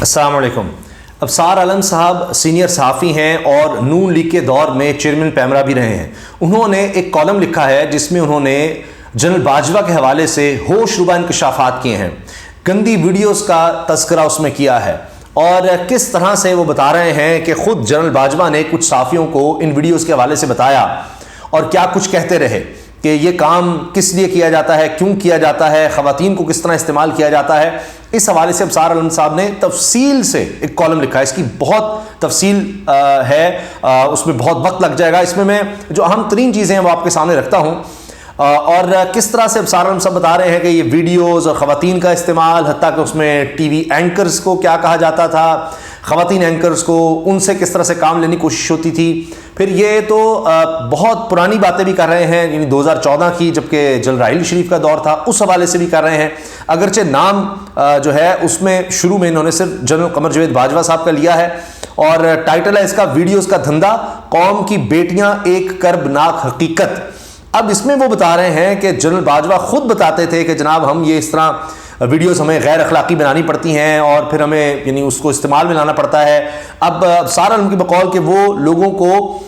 السلام علیکم۔ ابصار عالم صاحب سینئر صحافی ہیں اور نون لیگ کے دور میں چیئرمین پیمرا بھی رہے ہیں۔ انہوں نے ایک کالم لکھا ہے جس میں انہوں نے جنرل باجوہ کے حوالے سے ہوش ربا انکشافات کیے ہیں، گندی ویڈیوز کا تذکرہ اس میں کیا ہے، اور کس طرح سے وہ بتا رہے ہیں کہ خود جنرل باجوہ نے کچھ صحافیوں کو ان ویڈیوز کے حوالے سے بتایا اور کیا کچھ کہتے رہے کہ یہ کام کس لیے کیا جاتا ہے، کیوں کیا جاتا ہے، خواتین کو کس طرح استعمال کیا جاتا ہے۔ اس حوالے سے ابصار عالم صاحب نے تفصیل سے ایک کالم لکھا ہے، اس کی بہت تفصیل ہے، اس میں بہت وقت لگ جائے گا۔ اس میں جو اہم ترین چیزیں ہیں وہ آپ کے سامنے رکھتا ہوں، اور کس طرح سے ابصار عالم صاحب بتا رہے ہیں کہ یہ ویڈیوز اور خواتین کا استعمال، حتیٰ کہ اس میں ٹی وی اینکرز کو کیا کہا جاتا تھا، خواتین اینکرز کو ان سے کس طرح سے کام لینے کی کوشش ہوتی تھی۔ پھر یہ تو بہت پرانی باتیں بھی کر رہے ہیں، یعنی 2014 کی جبکہ جنرل راحیل شریف کا دور تھا اس حوالے سے بھی کر رہے ہیں، اگرچہ نام جو ہے اس میں شروع میں انہوں نے صرف جنرل قمر جاوید باجوہ صاحب کا لیا ہے، اور ٹائٹل ہے اس کا ویڈیوز کا دھندا، قوم کی بیٹیاں ایک کربناک حقیقت۔ اب اس میں وہ بتا رہے ہیں کہ جنرل باجوہ خود بتاتے تھے کہ جناب ہم یہ اس طرح ویڈیوز ہمیں غیر اخلاقی بنانی پڑتی ہیں اور پھر ہمیں یعنی اس کو استعمال میں لانا پڑتا ہے۔ اب ابصار عالم کی بقول کہ وہ لوگوں کو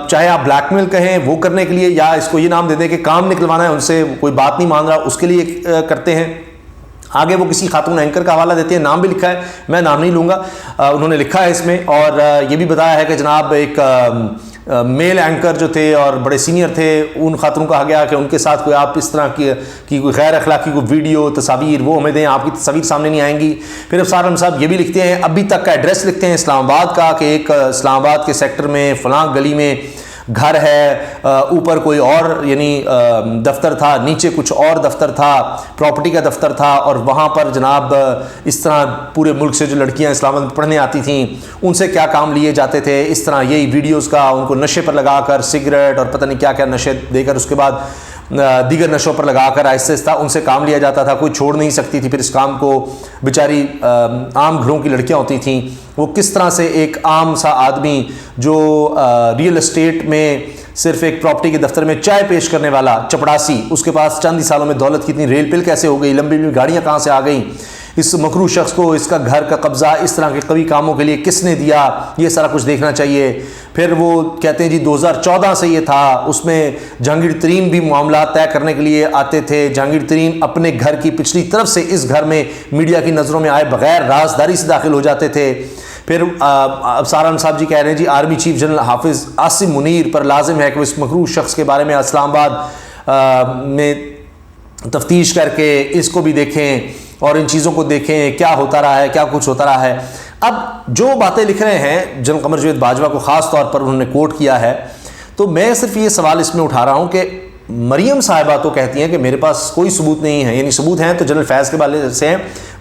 چاہے آپ بلیک میل کہیں وہ کرنے کے لیے، یا اس کو یہ نام دے دیں کہ کام نکلوانا ہے ان سے، کوئی بات نہیں مان رہا اس کے لیے کرتے ہیں۔ آگے وہ کسی خاتون اینکر کا حوالہ دیتے ہیں، نام بھی لکھا ہے، میں نام نہیں لوں گا، انہوں نے لکھا ہے اس میں، اور یہ بھی بتایا ہے کہ جناب ایک میل اینکر جو تھے اور بڑے سینئر تھے، ان خاتون کہا گیا کہ ان کے ساتھ کوئی آپ اس طرح کی کوئی غیر اخلاقی کوئی ویڈیو تصاویر وہ ہمیں دیں، آپ کی تصاویر سامنے نہیں آئیں گی۔ پھر ابصار عالم صاحب یہ بھی لکھتے ہیں، ابھی تک کا ایڈریس لکھتے ہیں اسلام آباد کا، کہ ایک اسلام آباد کے سیکٹر میں فلاں گلی میں گھر ہے، اوپر کوئی اور یعنی دفتر تھا، نیچے کچھ اور دفتر تھا، پراپرٹی کا دفتر تھا، اور وہاں پر جناب اس طرح پورے ملک سے جو لڑکیاں اسلام آباد پڑھنے آتی تھیں ان سے کیا کام لیے جاتے تھے، اس طرح یہی ویڈیوز کا ان کو نشے پر لگا کر، سگریٹ اور پتہ نہیں کیا کیا نشے دے کر، اس کے بعد دیگر نشوں پر لگا کر آہستہ آہستہ ان سے کام لیا جاتا تھا، کوئی چھوڑ نہیں سکتی تھی۔ پھر اس کام کو بیچاری عام گھروں کی لڑکیاں ہوتی تھیں، وہ کس طرح سے ایک عام سا آدمی جو ریئل اسٹیٹ میں صرف ایک پراپرٹی کے دفتر میں چائے پیش کرنے والا چپڑاسی، اس کے پاس چند ہی سالوں میں دولت کتنی ریل پل کیسے ہو گئی، لمبی لمبی گاڑیاں کہاں سے آ گئیں، اس مکروہ شخص کو اس کا گھر کا قبضہ اس طرح کے قوی کاموں کے لیے کس نے دیا، یہ سارا کچھ دیکھنا چاہیے۔ پھر وہ کہتے ہیں جی 2014 سے یہ تھا، اس میں جہانگیر ترین بھی معاملات طے کرنے کے لیے آتے تھے، جہانگیر ترین اپنے گھر کی پچھلی طرف سے اس گھر میں میڈیا کی نظروں میں آئے بغیر رازداری سے داخل ہو جاتے تھے۔ پھر ابصار عالم صاحب جی کہہ رہے ہیں جی آرمی چیف جنرل حافظ عاصم منیر پر لازم ہے کہ وہ اس مکروہ شخص کے بارے میں اسلام آباد میں تفتیش کر کے اس کو بھی دیکھیں اور ان چیزوں کو دیکھیں کیا ہوتا رہا ہے، کیا کچھ ہوتا رہا ہے۔ اب جو باتیں لکھ رہے ہیں جنرل قمر جاوید باجوہ کو خاص طور پر انہوں نے کوٹ کیا ہے، تو میں صرف یہ سوال اس میں اٹھا رہا ہوں کہ مریم صاحبہ تو کہتی ہیں کہ میرے پاس کوئی ثبوت نہیں ہے، یعنی ثبوت ہیں تو جنرل فیض کے والے سے ہیں،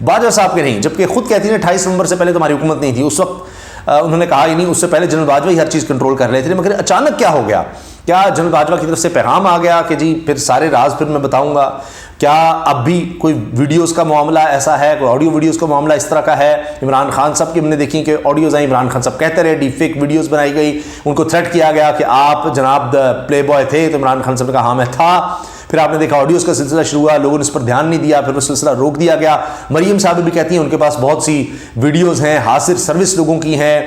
باجوہ صاحب کے نہیں، جبکہ خود کہتی ہیں 28 نومبر سے پہلے تو ہماری حکومت نہیں تھی، اس وقت انہوں نے کہا یعنی اس سے پہلے جنرل باجوہ ہی ہر چیز کنٹرول کر رہے تھے، مگر اچانک کیا ہو گیا؟ کیا جنرل باجوہ کی طرف سے پیغام آ گیا کہ جی پھر سارے راز پھر میں بتاؤں گا؟ کیا اب بھی کوئی ویڈیوز کا معاملہ ایسا ہے، کوئی آڈیو ویڈیوز کا معاملہ اس طرح کا ہے؟ عمران خان صاحب کی ہم نے دیکھی کہ آڈیوز آئیں، عمران خان صاحب کہتے رہے، ڈیپ فیک ویڈیوز بنائی گئی، ان کو تھریٹ کیا گیا کہ آپ جناب پلے بوائے تھے، تو عمران خان صاحب نے کہا ہاں میں تھا۔ پھر آپ نے دیکھا آڈیوز کا سلسلہ شروع ہوا، لوگوں نے اس پر دھیان نہیں دیا، پھر وہ سلسلہ روک دیا گیا۔ مریم صاحب بھی کہتی ہیں ان کے پاس بہت سی ویڈیوز ہیں، حاضر سروس لوگوں کی ہیں،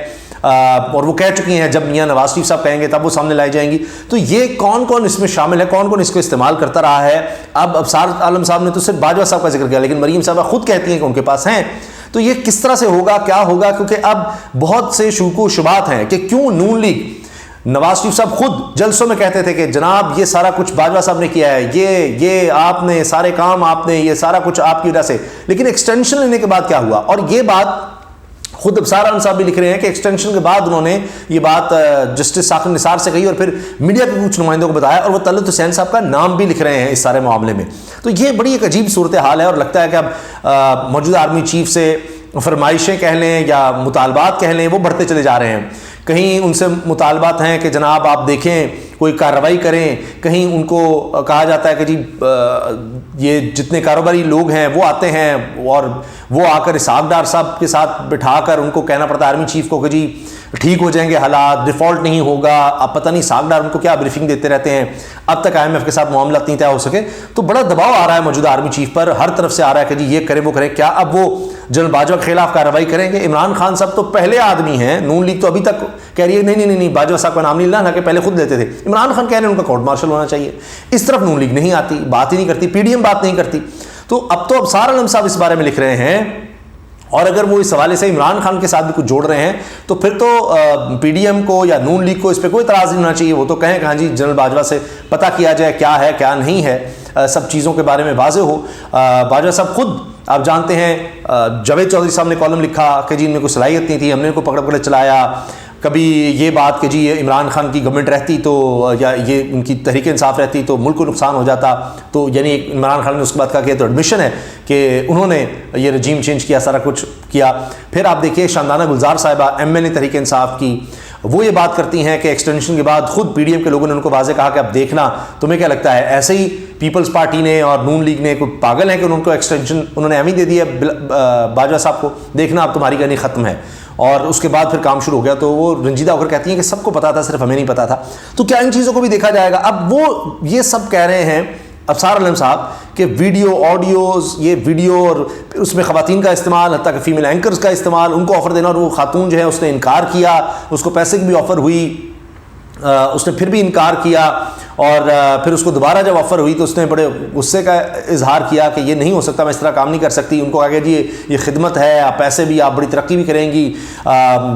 اور وہ کہہ چکی ہیں جب میاں نواز شریف صاحب کہیں گے تب وہ سامنے لائی جائیں گی۔ تو یہ کون کون اس میں شامل ہے، کون کون اس کو استعمال کرتا رہا ہے؟ اب ابصار عالم صاحب نے تو صرف باجوہ صاحب کا ذکر کیا، لیکن مریم صاحبہ خود کہتی ہیں کہ ان کے پاس ہیں۔ تو یہ کس طرح سے ہوگا، کیا ہوگا؟ کیونکہ اب بہت سے شکوک و شبہات ہیں کہ کیوں نون لیگ، نواز شریف صاحب خود جلسوں میں کہتے تھے کہ جناب یہ سارا کچھ باجوہ صاحب نے کیا ہے، یہ آپ نے سارے کام، آپ نے یہ سارا کچھ آپ کی وجہ سے، لیکن ایکسٹینشن لینے کے بعد کیا ہوا؟ اور یہ بات خود ابصار عالم صاحب بھی لکھ رہے ہیں کہ ایکسٹینشن کے بعد انہوں نے یہ بات جسٹس ثاقب نثار سے کہی اور پھر میڈیا کے کچھ نمائندوں کو بتایا، اور وہ طلعت حسین صاحب کا نام بھی لکھ رہے ہیں اس سارے معاملے میں۔ تو یہ بڑی ایک عجیب صورتحال ہے، اور لگتا ہے کہ اب موجودہ آرمی چیف سے فرمائشیں کہہ لیں یا مطالبات کہہ لیں وہ بڑھتے چلے جا رہے ہیں۔ کہیں ان سے مطالبات ہیں کہ جناب آپ دیکھیں کوئی کارروائی کریں، کہیں ان کو کہا جاتا ہے کہ جی یہ جتنے کاروباری لوگ ہیں وہ آتے ہیں اور وہ آ کر اسحاق ڈار صاحب کے ساتھ بٹھا کر ان کو کہنا پڑتا ہے آرمی چیف کو کہ جی ٹھیک ہو جائیں گے حالات, ڈیفالٹ نہیں ہوگا. اب پتہ نہیں ساگڈار ان کو کیا بریفنگ دیتے رہتے ہیں, اب تک IMF کے ساتھ معاملات نہیں طے ہو سکے. تو بڑا دباؤ آ رہا ہے موجودہ آرمی چیف پر, ہر طرف سے آ رہا ہے کہ جی یہ کریں وہ کریں. کیا اب وہ جنرل باجوہ کے خلاف کارروائی کریں گے؟ عمران خان صاحب تو پہلے آدمی ہیں, نون لیگ تو ابھی تک کہہ رہی ہے نہیں باجوہ صاحب کا نام نہیں لینا, کہ پہلے خود لیتے تھے. عمران خان کہہ رہے ہیں ان کا کورٹ مارشل ہونا چاہیے. اس طرف نون لیگ نہیں آتی, بات ہی نہیں کرتی, PDM بات نہیں کرتی. تو ابصار عالم صاحب اس بارے میں لکھ رہے ہیں, اور اگر وہ اس حوالے سے عمران خان کے ساتھ بھی کچھ جوڑ رہے ہیں تو پھر تو PDM کو یا نون لیگ کو اس پہ کوئی اعتراض نہیں ہونا چاہیے. وہ تو کہیں کہ ہاں جی جنرل باجوہ سے پتہ کیا جائے کیا ہے کیا نہیں ہے, سب چیزوں کے بارے میں واضح ہو. باجوہ صاحب خود آپ جانتے ہیں, جاوید چودھری صاحب نے کالم لکھا کہ جی ان میں کوئی صلاحیت نہیں تھی, ہم نے ان کو پکڑ پکڑ چلایا. کبھی یہ بات کہ جی عمران خان کی گورنمنٹ رہتی تو یا یہ ان کی تحریک انصاف رہتی تو ملک کو نقصان ہو جاتا. تو یعنی عمران خان نے اس کے بعد کہا کہ یہ تو ایڈمیشن ہے کہ انہوں نے یہ رجیم چینج کیا, سارا کچھ کیا. پھر آپ دیکھیے شاندانہ گلزار صاحبہ MLA تحریک انصاف کی, وہ یہ بات کرتی ہیں کہ ایکسٹینشن کے بعد خود PDM کے لوگوں نے ان کو واضح کہا کہ اب دیکھنا تمہیں کیا لگتا ہے, ایسے ہی پیپلز پارٹی نے اور نون لیگ نے کوئی پاگل ہیں کہ ان کو ایکسٹینشن انہوں نے ایم ہی دے دی ہے باجوہ صاحب کو, دیکھنا اب تمہاری کہانی ختم ہے. اور اس کے بعد پھر کام شروع ہو گیا. تو وہ رنجیدہ ہو کر کہتی ہیں کہ سب کو پتا تھا, صرف ہمیں نہیں پتا تھا. تو کیا ان چیزوں کو بھی دیکھا جائے گا؟ اب وہ یہ سب کہہ رہے ہیں ابصار عالم صاحب کہ ویڈیو آڈیوز, یہ ویڈیو اور اس میں خواتین کا استعمال, حتیٰ کہ فیمیل اینکرز کا استعمال, ان کو آفر دینا, اور وہ خاتون جو ہے اس نے انکار کیا, اس کو پیسے کی بھی آفر ہوئی, اس نے پھر بھی انکار کیا, اور پھر اس کو دوبارہ جب آفر ہوئی تو اس نے بڑے غصے کا اظہار کیا کہ یہ نہیں ہو سکتا, میں اس طرح کام نہیں کر سکتی. ان کو کہا کہ جی یہ خدمت ہے, آپ پیسے بھی, آپ بڑی ترقی بھی کریں گی.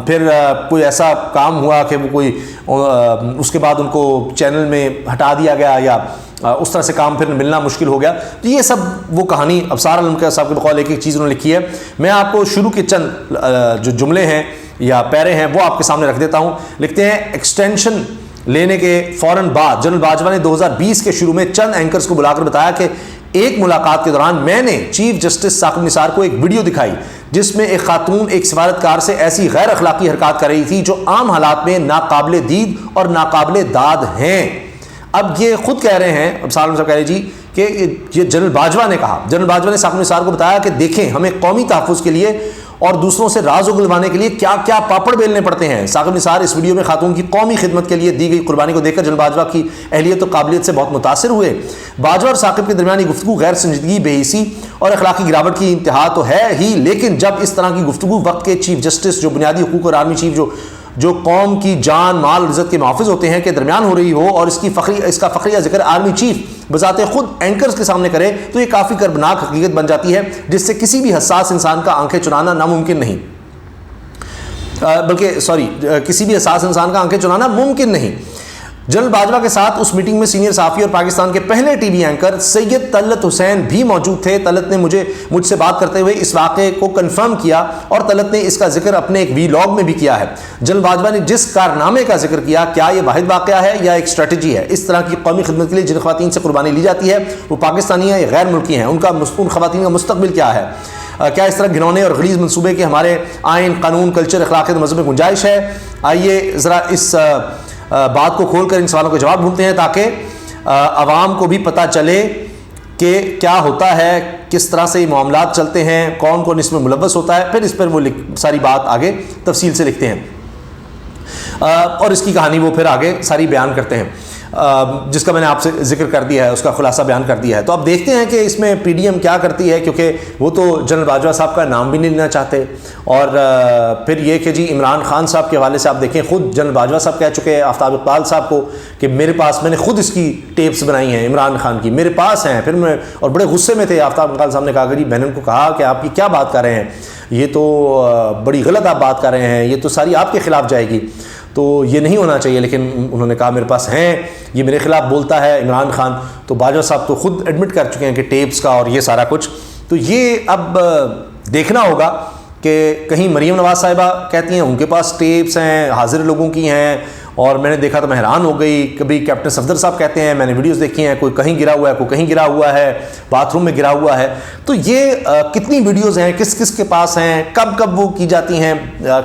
پھر کوئی ایسا کام ہوا کہ وہ کوئی اس کے بعد ان کو چینل میں ہٹا دیا گیا, یا اس طرح سے کام پھر ملنا مشکل ہو گیا. تو یہ سب وہ کہانی ابصار عالم صاحب کے بقول ایک ایک چیز انہوں نے لکھی ہے. میں آپ کو شروع کے چند جو جملے ہیں یا پیرے ہیں وہ آپ کے سامنے رکھ دیتا ہوں. لکھتے ہیں, ایکسٹینشن لینے کے فوراً بعد جنرل باجوہ نے 2020 کے شروع میں چند اینکرز کو بلا کر بتایا کہ ایک ملاقات کے دوران میں نے چیف جسٹس ثاقب نثار کو ایک ویڈیو دکھائی جس میں ایک خاتون ایک سفارتکار سے ایسی غیر اخلاقی حرکات کر رہی تھی جو عام حالات میں ناقابل دید اور ناقابل داد ہیں. اب یہ خود کہہ رہے ہیں, اب سالم صاحب کہہ رہے جی کہ یہ جنرل باجوہ نے کہا, جنرل باجوہ نے ثاقب نثار کو بتایا کہ دیکھیں ہمیں قومی تحفظ کے لیے اور دوسروں سے راز اگلوانے کے لیے کیا کیا پاپڑ بیلنے پڑتے ہیں. ثاقب نثار اس ویڈیو میں خاتون کی قومی خدمت کے لیے دی گئی قربانی کو دیکھ کر جنرل باجوہ کی اہلیت و قابلیت سے بہت متاثر ہوئے. باجوہ اور ثاقب کے درمیان گفتگو غیر سنجیدگی, بے حسی اور اخلاقی گراوٹ کی انتہا تو ہے ہی, لیکن جب اس طرح کی گفتگو وقت کے چیف جسٹس جو بنیادی حقوق اور آرمی چیف جو قوم کی جان مال عزت کے محافظ ہوتے ہیں کے درمیان ہو رہی ہو, اور اس کا فخریہ ذکر آرمی چیف بذات خود اینکرز کے سامنے کرے, تو یہ کافی کربناک حقیقت بن جاتی ہے جس سے کسی بھی حساس انسان کا آنکھیں چرانا ناممکن نہیں, کسی بھی حساس انسان کا آنکھیں چرانا ممکن نہیں. جنرل باجوہ کے ساتھ اس میٹنگ میں سینئر صحافی اور پاکستان کے پہلے ٹی وی اینکر سید طلعت حسین بھی موجود تھے. طلعت نے مجھ سے بات کرتے ہوئے اس واقعے کو کنفرم کیا, اور طلعت نے اس کا ذکر اپنے ایک ویلاگ میں بھی کیا ہے. جنرل باجوہ نے جس کارنامے کا ذکر کیا, کیا یہ واحد واقعہ ہے یا ایک اسٹریٹجی ہے؟ اس طرح کی قومی خدمت کے لیے جن خواتین سے قربانی لی جاتی ہے وہ پاکستانی ہیں یا غیر ملکی ہیں؟ ان خواتین کا مستقبل کیا ہے؟ کیا اس طرح گھنونے اور غلیظ منصوبے کے ہمارے آئین, قانون, کلچر, اخلاقیات و مذہب میں گنجائش ہے؟ آئیے ذرا اس بات کو کھول کر ان سوالوں کے جواب ڈھونڈتے ہیں تاکہ عوام کو بھی پتہ چلے کہ کیا ہوتا ہے, کس طرح سے یہ معاملات چلتے ہیں, کون کون اس میں ملوث ہوتا ہے. پھر اس پر وہ ساری بات آگے تفصیل سے لکھتے ہیں, اور اس کی کہانی وہ پھر آگے ساری بیان کرتے ہیں, جس کا میں نے آپ سے ذکر کر دیا ہے, اس کا خلاصہ بیان کر دیا ہے. تو اب دیکھتے ہیں کہ اس میں PDM کیا کرتی ہے, کیونکہ وہ تو جنرل باجوہ صاحب کا نام بھی نہیں لینا چاہتے. اور پھر یہ کہ جی عمران خان صاحب کے حوالے سے آپ دیکھیں, خود جنرل باجوہ صاحب کہہ چکے ہیں آفتاب اقبال صاحب کو کہ میرے پاس, میں نے خود اس کی ٹیپس بنائی ہیں عمران خان کی, میرے پاس ہیں. پھر میں, اور بڑے غصے میں تھے آفتاب اقبال صاحب نے کہا کہ جی میں نے ان کو کہا کہ آپ کی کیا بات کر رہے ہیں, یہ تو بڑی غلط آپ بات کر رہے ہیں, یہ تو ساری آپ کے خلاف جائے گی, تو یہ نہیں ہونا چاہیے. لیکن انہوں نے کہا میرے پاس ہیں, یہ میرے خلاف بولتا ہے عمران خان. تو باجوہ صاحب تو خود ایڈمٹ کر چکے ہیں کہ ٹیپس کا اور یہ سارا کچھ. تو یہ اب دیکھنا ہوگا کہ کہیں مریم نواز صاحبہ کہتی ہیں ان کے پاس ٹیپس ہیں, حاضر لوگوں کی ہیں, اور میں نے دیکھا تو میں حیران ہو گئی. کبھی کیپٹن صفدر صاحب کہتے ہیں میں نے ویڈیوز دیکھی ہیں, کوئی کہیں گرا ہوا ہے, کوئی کہیں گرا ہوا ہے, باتھ روم میں گرا ہوا ہے. تو یہ کتنی ویڈیوز ہیں, کس کس کے پاس ہیں, کب کب وہ کی جاتی ہیں,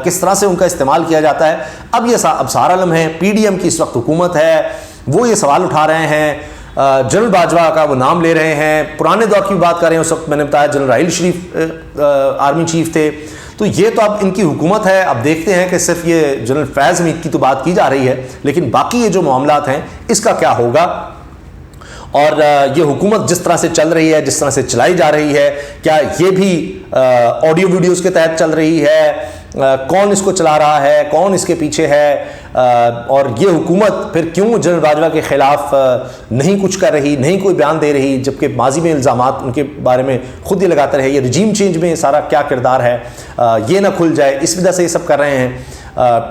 کس طرح سے ان کا استعمال کیا جاتا ہے. اب یہ ابصار عالم ہیں, PDM کی اس وقت حکومت ہے, وہ یہ سوال اٹھا رہے ہیں. جنرل باجوہ کا وہ نام لے رہے ہیں, پرانے دور کی بات کر رہے ہیں. اس وقت میں نے بتایا general Raheel Sharif army chief تھے. تو یہ تو اب ان کی حکومت ہے. اب دیکھتے ہیں کہ صرف یہ جنرل فیض حمید کی تو بات کی جا رہی ہے، لیکن باقی یہ جو معاملات ہیں اس کا کیا ہوگا. اور یہ حکومت جس طرح سے چل رہی ہے، جس طرح سے چلائی جا رہی ہے، کیا یہ بھی آڈیو ویڈیوز کے تحت چل رہی ہے؟ کون اس کو چلا رہا ہے، کون اس کے پیچھے ہے، اور یہ حکومت پھر کیوں جنرل باجوہ کے خلاف نہیں کچھ کر رہی، نہیں کوئی بیان دے رہی، جبکہ ماضی میں الزامات ان کے بارے میں خود ہی لگاتے رہے. یہ رجیم چینج میں سارا کیا کردار ہے، یہ نہ کھل جائے، اس وجہ سے یہ سب کر رہے ہیں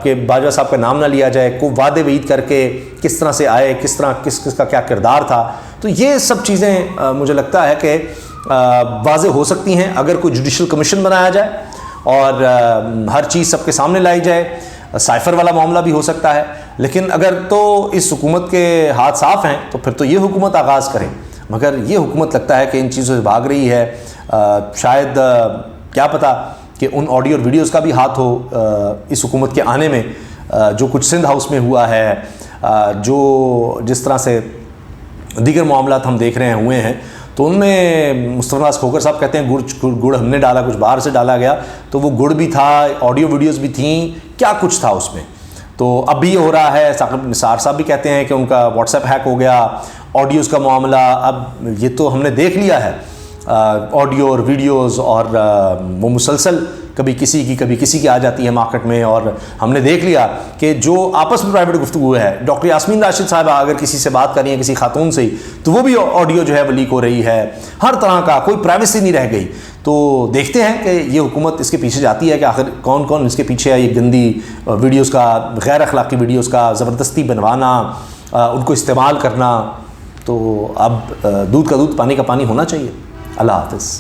کہ باجوہ صاحب کا نام نہ لیا جائے. کو وعدے وعید کر کے کس طرح سے آئے، کس طرح کس کا کیا کردار تھا. تو یہ سب چیزیں مجھے لگتا ہے کہ واضح ہو سکتی ہیں اگر کوئی جوڈیشل کمیشن بنایا جائے اور ہر چیز سب کے سامنے لائی جائے. سائفر والا معاملہ بھی ہو سکتا ہے، لیکن اگر تو اس حکومت کے ہاتھ صاف ہیں تو پھر تو یہ حکومت آغاز کریں. مگر یہ حکومت لگتا ہے کہ ان چیزوں سے بھاگ رہی ہے. شاید کیا پتہ کہ ان آڈیو اور ویڈیوز کا بھی ہاتھ ہو اس حکومت کے آنے میں. جو کچھ سندھ ہاؤس میں ہوا ہے، جو جس طرح سے دیگر معاملات ہم دیکھ رہے ہوئے ہیں، تو ان میں مصطفیٰ نواز کھوکھر صاحب کہتے ہیں گڑ ہم نے ڈالا، کچھ باہر سے ڈالا گیا. تو وہ گڑ بھی تھا، آڈیو ویڈیوز بھی تھیں، کیا کچھ تھا اس میں. تو اب بھی یہ ہو رہا ہے. ثاقب نثار صاحب بھی کہتے ہیں کہ ان کا واٹس ایپ ہیک ہو گیا، آڈیوز کا معاملہ. اب یہ تو ہم نے دیکھ لیا ہے آڈیو اور ویڈیوز، اور وہ مسلسل کبھی کسی کی آ جاتی ہے مارکیٹ میں. اور ہم نے دیکھ لیا کہ جو آپس میں پرائیویٹ گفتگو ہے، ڈاکٹر یاسمین راشد صاحبہ اگر کسی سے بات کر رہی ہیں کسی خاتون سے، تو وہ بھی آڈیو جو ہے وہ لیک ہو رہی ہے. ہر طرح کا کوئی پرائیویسی نہیں رہ گئی. تو دیکھتے ہیں کہ یہ حکومت اس کے پیچھے جاتی ہے کہ آخر کون کون اس کے پیچھے ہے. یہ گندی ویڈیوز کا، غیر اخلاقی ویڈیوز کا زبردستی بنوانا، ان کو استعمال کرنا. تو اب دودھ کا دودھ پانی کا پانی ہونا چاہیے. اللہ حافظ.